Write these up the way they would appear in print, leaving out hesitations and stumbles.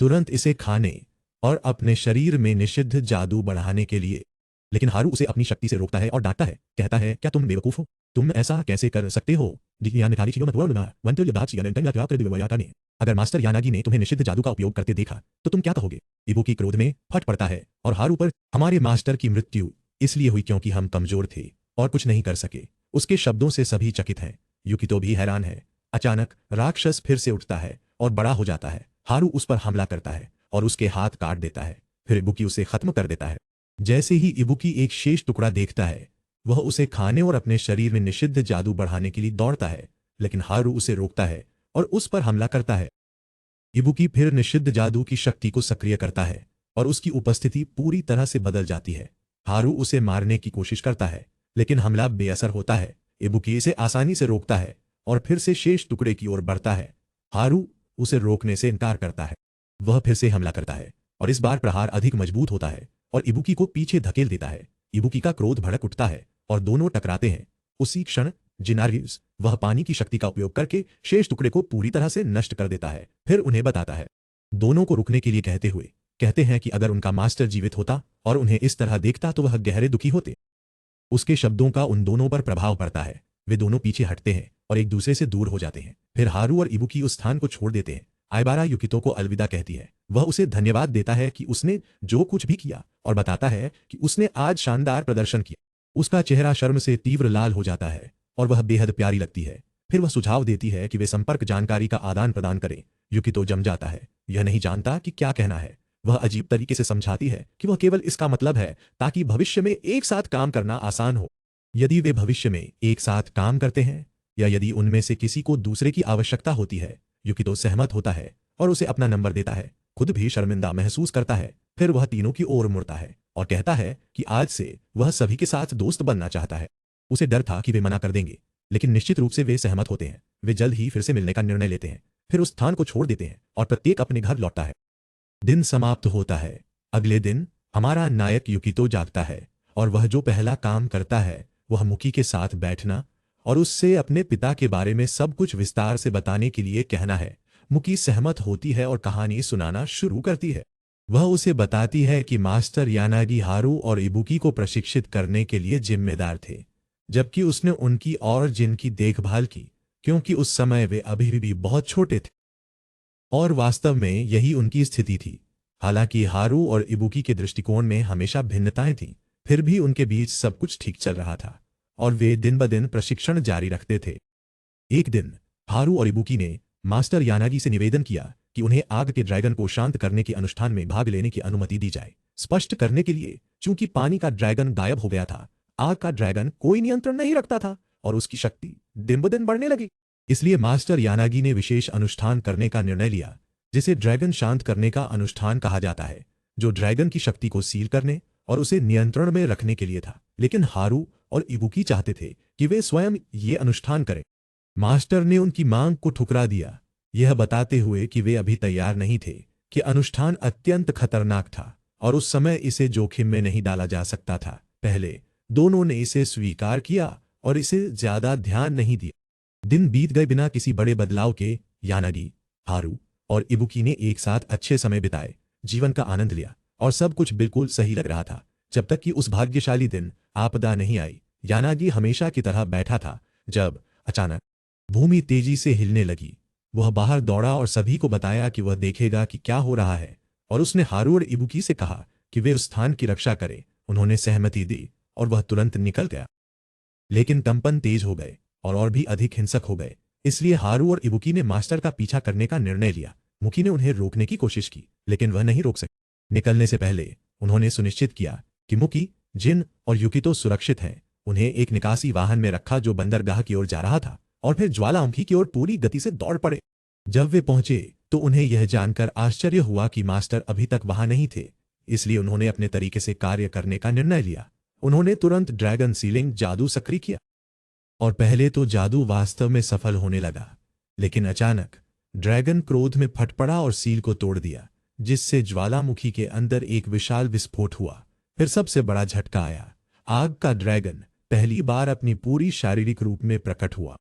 तुरंत इसे खाने और अपने शरीर में निषिद्ध जादू बढ़ाने के लिए। लेकिन हारू उसे अपनी शक्ति से रोकता है और डांटता है, कहता है, क्या तुम बेवकूफ हो? तुम ऐसा कैसे कर सकते हो? अगर मास्टर यानागी ने तुम्हें निषिद्ध जादू का उपयोग करते देखा तो तुम क्या कहोगे? इबुकी क्रोध में फट पड़ता है और हारू पर, हमारे मास्टर की मृत्यु इसलिए हुई क्योंकि हम कमजोर थे और कुछ नहीं कर सके। उसके शब्दों से सभी चकित हैं। युकितो भी हैरान है। अचानक राक्षस फिर से उठता है और बड़ा हो जाता है। हारू उस पर हमला करता है और उसके हाथ काट देता है। फिर इबुकी उसे खत्म कर देता है। जैसे ही इबुकी एक शेष टुकड़ा देखता है, वह उसे खाने और अपने शरीर में निषिद्ध जादू बढ़ाने के लिए दौड़ता है, लेकिन हारू उसे रोकता है और उस पर हमला करता है। इबुकी फिर निषिद्ध जादू की शक्ति को सक्रिय करता है और उसकी उपस्थिति पूरी तरह से बदल जाती है। हारू उसे मारने की कोशिश करता है, लेकिन हमला बेअसर होता है। इबुकी इसे आसानी से रोकता है और फिर से शेष टुकड़े की ओर बढ़ता है। हारू उसे रोकने से इनकार करता है। वह फिर से हमला करता है और इस बार प्रहार अधिक मजबूत होता है और इबुकी को पीछे धकेल देता है। इबुकी का क्रोध भड़क उठता है और दोनों टकराते हैं। उसी क्षण जिनारियस, वह पानी की शक्ति का उपयोग करके शेष टुकड़े को पूरी तरह से नष्ट कर देता है। फिर उन्हें बताता है, दोनों को रुकने के लिए कहते हुए कहते हैं कि अगर उनका मास्टर जीवित होता और उन्हें इस तरह देखता तो वह गहरे दुखी होते। उसके शब्दों का उन दोनों पर प्रभाव पड़ता है। वे दोनों पीछे हटते हैं और एक दूसरे से दूर हो जाते हैं। फिर हारू और इबुकी उस स्थान को छोड़ देते हैं। आयबारा युकितो को अलविदा कहती है। वह उसे धन्यवाद देता है कि उसने जो कुछ भी किया और बताता है कि उसने आज शानदार प्रदर्शन किया। उसका चेहरा शर्म से तीव्र लाल हो जाता है और वह बेहद प्यारी लगती है। फिर वह सुझाव देती है कि वे संपर्क जानकारी का आदान प्रदान करें। युकितो जम जाता है। यह नहीं जानता कि क्या कहना है। वह अजीब तरीके से समझाती है कि वह केवल इसका मतलब है ताकि भविष्य में एक साथ काम करना आसान हो। यदि वे भविष्य में एक साथ काम करते हैं या यदि उनमें से किसी को दूसरे की आवश्यकता होती है, युकितो सहमत होता है और उसे अपना नंबर देता है। खुद भी शर्मिंदा महसूस करता है। फिर वह तीनों की ओर मुड़ता है और कहता है कि आज से वह सभी के साथ दोस्त बनना चाहता है। उसे डर था कि वे मना कर देंगे, लेकिन निश्चित रूप से वे सहमत होते हैं। वे जल्द ही फिर से मिलने का निर्णय लेते हैं। फिर उस स्थान को छोड़ देते हैं और प्रत्येक अपने घर लौटता है। दिन समाप्त होता है। अगले दिन हमारा नायक युकितो जागता है और वह जो पहला काम करता है वह मुकी के साथ बैठना और उससे अपने पिता के बारे में सब कुछ विस्तार से बताने के लिए कहना है। मुकी सहमत होती है और कहानी सुनाना शुरू करती है। वह उसे बताती है कि मास्टर यानागी हारू और इबुकी को प्रशिक्षित करने के लिए जिम्मेदार थे, जबकि उसने उनकी और जिनकी देखभाल की, क्योंकि उस समय वे अभी भी बहुत छोटे थे और वास्तव में यही उनकी स्थिति थी। हालांकि हारू और इबुकी के दृष्टिकोण में हमेशा भिन्नताएं थीं, फिर भी उनके बीच सब कुछ ठीक चल रहा था और वे दिन ब दिन प्रशिक्षण जारी रखते थे। एक दिन हारू और इबुकी ने मास्टर यानागी से निवेदन किया कि उन्हें आग के ड्रैगन को शांत करने के अनुष्ठान में भाग लेने की अनुमति दी जाए। स्पष्ट करने के लिए, चूंकि पानी का ड्रैगन गायब हो गया था, आग का ड्रैगन कोई नियंत्रण नहीं रखता था और उसकी शक्ति दिन ब दिन बढ़ने लगी। इसलिए मास्टर यानागी ने विशेष अनुष्ठान करने का निर्णय लिया, जिसे ड्रैगन शांत करने का अनुष्ठान कहा जाता है, जो ड्रैगन की शक्ति को सील करने और उसे नियंत्रण में रखने के लिए था। लेकिन हारू और इबुकी चाहते थे कि वे स्वयं ये अनुष्ठान करें। मास्टर ने उनकी मांग को ठुकरा दिया, यह बताते हुए कि वे अभी तैयार नहीं थे, कि अनुष्ठान अत्यंत खतरनाक था और उस समय इसे जोखिम में नहीं डाला जा सकता था। पहले दोनों ने इसे स्वीकार किया और इसे ज्यादा ध्यान नहीं दिया। दिन बीत गए बिना किसी बड़े बदलाव के। यानागी, हारू और इबुकी ने एक साथ अच्छे समय बिताए, जीवन का आनंद लिया और सब कुछ बिल्कुल सही लग रहा था, जब तक कि उस भाग्यशाली दिन आपदा नहीं आई। यानागी हमेशा की तरह बैठा था जब अचानक भूमि तेजी से हिलने लगी। वह बाहर दौड़ा और सभी को बताया कि वह देखेगा कि क्या हो रहा है, और उसने हारू और इबुकी से कहा कि वे उस स्थान की रक्षा करें। उन्होंने सहमति दी और वह तुरंत निकल गया। लेकिन कंपन तेज हो गए और भी अधिक हिंसक हो गए। इसलिए हारू और इबुकी ने मास्टर का पीछा करने का निर्णय लिया। मुकी ने उन्हें रोकने की कोशिश की, लेकिन वह नहीं रोक सके। निकलने से पहले उन्होंने सुनिश्चित किया कि मुकी, जिन और युकितो सुरक्षित हैं। उन्हें एक निकासी वाहन में रखा जो बंदरगाह की ओर जा रहा था, और फिर ज्वालामुखी की ओर पूरी गति से दौड़ पड़े। जब वे पहुंचे तो उन्हें यह जानकर आश्चर्य हुआ कि मास्टर अभी तक वहां नहीं थे। इसलिए उन्होंने अपने तरीके से कार्य करने का निर्णय लिया। उन्होंने तुरंत ड्रैगन सीलिंग जादू सक्रिय किया और पहले तो जादू वास्तव में सफल होने लगा, लेकिन अचानक ड्रैगन क्रोध में फट पड़ा और सील को तोड़ दिया, जिससे ज्वालामुखी के अंदर एक विशाल विस्फोट हुआ। फिर सबसे बड़ा झटका आया। आग का ड्रैगन पहली बार अपनी पूरी शारीरिक रूप में प्रकट हुआ।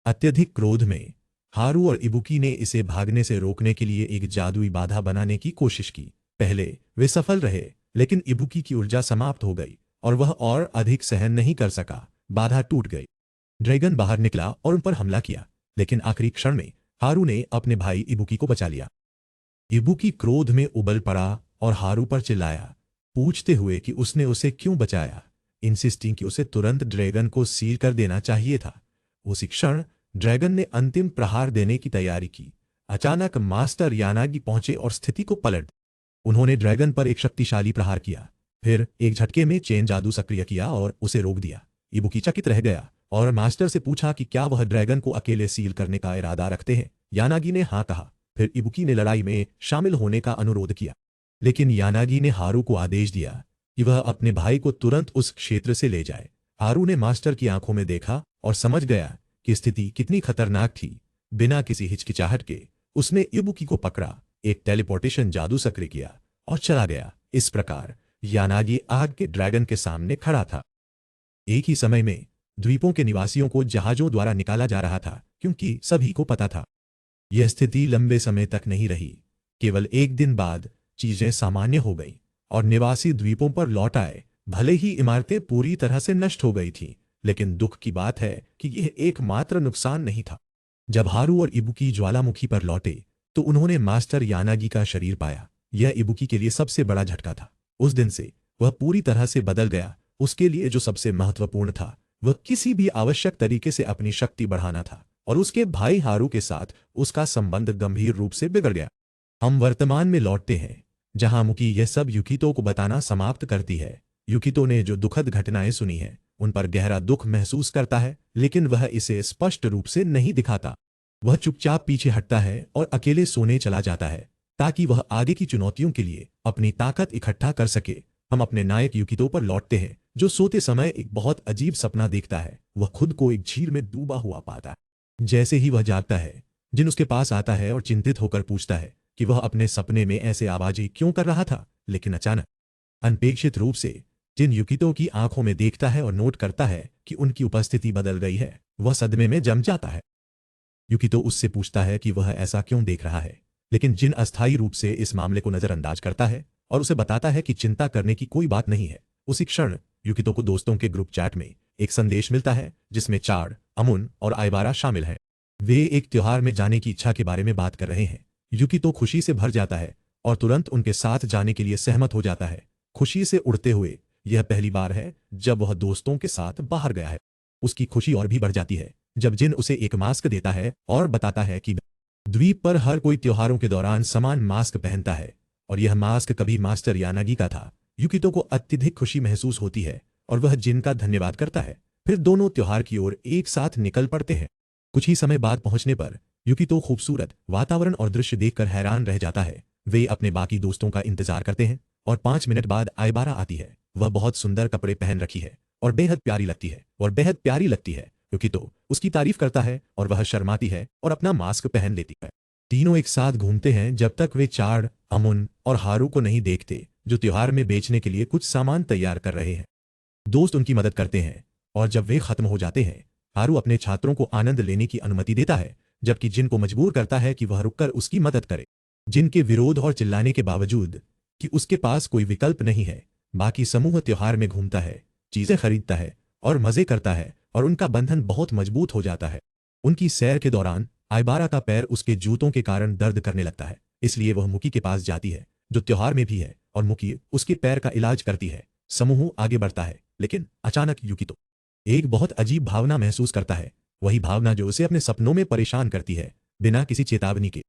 अत्यधिक क्रोध में हारू और इबुकी ने इसे भागने से रोकने के लिए एक जादुई बाधा बनाने की कोशिश की। पहले वे सफल रहे, लेकिन इबुकी की ऊर्जा समाप्त हो गई और वह और अधिक सहन नहीं कर सका। बाधा टूट गई। ड्रैगन बाहर निकला और उन पर हमला किया, लेकिन आखिरी क्षण में हारू ने अपने भाई इबुकी को बचा लिया। इबुकी क्रोध में उबल पड़ा और हारू पर चिल्लाया, पूछते हुए कि उसने उसे क्यों बचाया, इंसिस्टिंग कि उसे तुरंत ड्रैगन को सील कर देना चाहिए था। उसी क्षण ड्रैगन ने अंतिम प्रहार देने की तैयारी की। अचानक मास्टर यानागी पहुंचे और स्थिति को पलट दिया। उन्होंने ड्रैगन पर एक शक्तिशाली प्रहार किया, फिर एक झटके में चेन जादू सक्रिय किया और उसे रोक दिया। इबुकी चकित रह गया और मास्टर से पूछा कि क्या वह ड्रैगन को अकेले सील करने का इरादा रखते हैं। यानागी ने हाँ कहा। फिर इबुकी ने लड़ाई में शामिल होने का अनुरोध किया, लेकिन यानागी ने हारू को आदेश दिया कि वह अपने भाई को तुरंत उस क्षेत्र से ले जाए। हारू ने मास्टर की आंखों में देखा और समझ गया कि स्थिति कितनी खतरनाक थी। बिना किसी हिचकिचाहट के उसने इबुकी को पकड़ा, एक टेलीपोर्टेशन जादू सक्रिय किया और चला गया। इस प्रकार यानागी आग के ड्रैगन के सामने खड़ा था। एक ही समय में द्वीपों के निवासियों को जहाजों द्वारा निकाला जा रहा था, क्योंकि सभी को पता था यह स्थिति लंबे समय तक नहीं रही। केवल एक दिन बाद चीजें सामान्य हो गईं और निवासी द्वीपों पर लौट आए। भले ही इमारतें पूरी तरह से नष्ट हो गई थीं, लेकिन दुख की बात है कि यह एकमात्र नुकसान नहीं था। जब हारू और इबुकी ज्वालामुखी पर लौटे तो उन्होंने मास्टर यानागी का शरीर पाया। यह इबुकी के लिए सबसे बड़ा झटका था। उस दिन से वह पूरी तरह से बदल गया। उसके लिए जो सबसे महत्वपूर्ण था वह किसी भी आवश्यक तरीके से अपनी शक्ति बढ़ाना था, और उसके भाई हारू के साथ उसका संबंध गंभीर रूप से बिगड़ गया। हम वर्तमान में लौटते हैं, जहां मुकी यह सब युकितो को बताना समाप्त करती है। युकितो ने जो दुखद घटनाएं सुनी हैं उन पर गहरा दुख महसूस करता है, लेकिन वह इसे स्पष्ट रूप से नहीं दिखाता। वह चुपचाप पीछे हटता है और अकेले सोने चला जाता है, ताकि वह आगे की चुनौतियों के लिए अपनी ताकत इकट्ठा कर सके। हम अपने नायक युकितो पर लौटते हैं, जो सोते समय एक बहुत अजीब सपना देखता है। वह खुद को एक झील में डूबा हुआ पाता है। जैसे ही वह जागता है, जिन उसके पास आता है और चिंतित होकर पूछता है कि वह अपने सपने में ऐसे आवाजें क्यों कर रहा था। लेकिन अचानक अनपेक्षित रूप से जिन युकितो की आंखों में देखता है और नोट करता है कि उनकी उपस्थिति बदल गई है, वह सदमे में जम जाता है। युकितो उससे पूछता है कि वह ऐसा क्यों देख रहा है, लेकिन जिन अस्थायी रूप से इस मामले को नजरअंदाज करता है और उसे बताता है कि चिंता करने की कोई बात नहीं है। उसी क्षण युकितो को दोस्तों के ग्रुप चैट में एक संदेश मिलता है, जिसमें चाड, अमुन और आइबारा शामिल हैं। वे एक त्योहार में जाने की इच्छा के बारे में बात कर रहे हैं। युकितो खुशी से भर जाता है और तुरंत उनके साथ जाने के लिए सहमत हो जाता है। खुशी से उड़ते हुए यह पहली बार है जब वह दोस्तों के साथ बाहर गया है। उसकी खुशी और भी बढ़ जाती है जब जिन उसे एक मास्क देता है और बताता है कि द्वीप पर हर कोई त्योहारों के दौरान समान मास्क पहनता है, और यह मास्क कभी मास्टर यानागी का था। युकितो को अत्यधिक खुशी महसूस होती है और वह जिन का धन्यवाद करता है। फिर दोनों त्योहार की ओर एक साथ निकल पड़ते हैं। कुछ ही समय बाद पहुंचने पर युकितो खूबसूरत वातावरण और दृश्य देखकर हैरान रह जाता है। वे अपने बाकी दोस्तों का इंतजार करते हैं और 5 मिनट बाद आइबारा आती है। वह बहुत सुंदर कपड़े पहन रखी है और बेहद प्यारी लगती है। युकितो उसकी तारीफ करता है और वह शर्माती है और अपना मास्क पहन लेती है। तीनों एक साथ घूमते हैं जब तक वे चाड, अमुन और हारू को नहीं देखते, जो त्योहार में बेचने के लिए कुछ सामान तैयार कर रहे हैं। दोस्त उनकी मदद करते हैं और जब वे खत्म हो जाते हैं, हारू अपने छात्रों को आनंद लेने की अनुमति देता है, जबकि जिन को मजबूर करता है कि वह रुककर उसकी मदद करे। जिन के विरोध और चिल्लाने के बावजूद कि उसके पास कोई विकल्प नहीं है, बाकी समूह त्योहार में घूमता है, चीजें खरीदता है और मजे करता है, और उनका बंधन बहुत मजबूत हो जाता है। उनकी सैर के दौरान आइबारा का पैर उसके जूतों के कारण दर्द करने लगता है, इसलिए वह मुकी के पास जाती है, जो त्योहार में भी है, और मुकी उसके पैर का इलाज करती है। समूह आगे बढ़ता है, लेकिन अचानक युकितो एक बहुत अजीब भावना महसूस करता है, वही भावना जो उसे अपने सपनों में परेशान करती है, बिना किसी चेतावनी के।